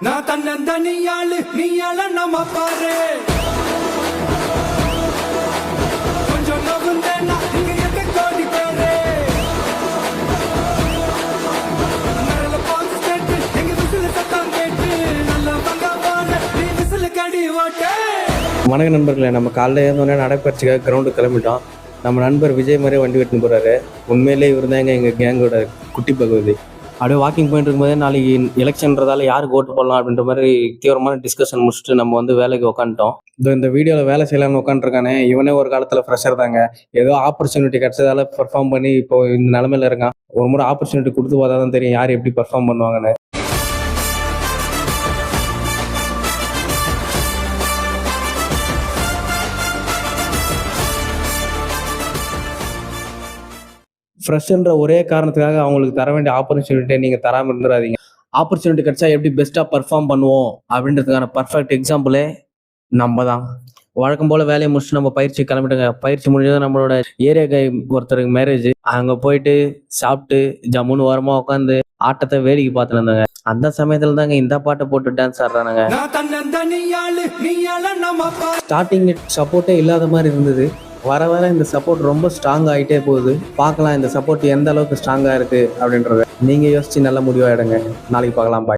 நான் தன்னந்தனியாளு நீயால நம்ம பாரு கொஞ்சம் நவுந்தேன்னா இங்க எங்க கோடி பேரு நரல பாத்து கேட்டு எங்க விசில சத்தம் கேட்டு நல்ல பங்கவான நீ விசில கடி ஓட்ட. வணக்க நண்பர்களே, நம்ம காலையில் இருந்தோடனே நடைப்பயிற்சிக்காக கிரவுண்டு கிளம்பிட்டோம். நம்ம நண்பர் விஜய் மாதிரியே வண்டி வெட்டுன்னு போகிறாரு. உண்மையிலே இவர் தான் எங்கள் கேங்கோட குட்டி பகுதி. அப்படியே வாக்கிங் போயிட்டு இருக்கும்போதே நாளைக்கு எலெக்ஷன்றதால யாருக்கு ஓட்டு போடலாம் அப்படின்ற மாதிரி தீவிரமான டிஸ்கஷன் முடிச்சுட்டு நம்ம வந்து வேலைக்கு உட்காந்துட்டோம். இந்த வீடியோவில் வேலை செய்யலாம்னு உட்காந்துருக்கானே, இவனே ஒரு காலத்தில் ஃப்ரெஷர் தாங்க. ஏதோ ஆப்பர்ச்சுனிட்டி கிடைச்சதால பெர்ஃபார்ம் பண்ணி இப்போ இந்த நிலமையில இருக்கான். ஒரு முறை ஆப்பர்ச்சுனிட்டி கொடுத்து பார்த்தா தான் தெரியும் யார் எப்படி பெர்ஃபார்ம் பண்ணுவாங்கன்னு. ஃப்ரெஷ்ன்ற ஒரே காரணத்துக்காக அவங்களுக்கு தர வேண்டிய ஆப்பர்ச்சுனிட்டியை நீங்கள் தராமல் இருந்துடாதீங்க. ஆப்பர்ச்சுனிட்டி கிடைச்சா எப்படி பெஸ்ட்டாக பர்ஃபார்ம் பண்ணுவோம் அப்படின்றதுக்கான பர்ஃபெக்ட் எக்ஸாம்பிளே நம்ம தான். வழக்கம் போல் வேலையை முடிச்சுட்டு நம்ம பயிற்சி கிளம்பிட்டுங்க. பயிற்சி முடிஞ்சது நம்மளோட ஏரியா கை ஒருத்தருக்கு மேரேஜ். அங்கே போயிட்டு சாப்பிட்டு ஜம்முன்னு வாரமாக உட்காந்து ஆட்டத்தை வேடிக்கை பார்த்துட்டு இருந்தாங்க. அந்த சமயத்தில் தாங்க இந்த பாட்டை போட்டு டான்ஸ் ஆடுறானுங்க. ஸ்டார்டிங் சப்போர்ட்டே இல்லாத மாதிரி இருந்தது. வர வர இந்த சப்போர்ட் ரொம்ப ஸ்ட்ராங் ஆகிட்டே போகுது. பார்க்கலாம் இந்த சப்போர்ட் எந்த அளவுக்கு ஸ்ட்ராங்காக இருக்குது அப்படின்றத. நீங்கள் யோசிச்சு நல்ல முடிவாக எடுங்க. நாளைக்கு பார்க்கலாம். பாய்.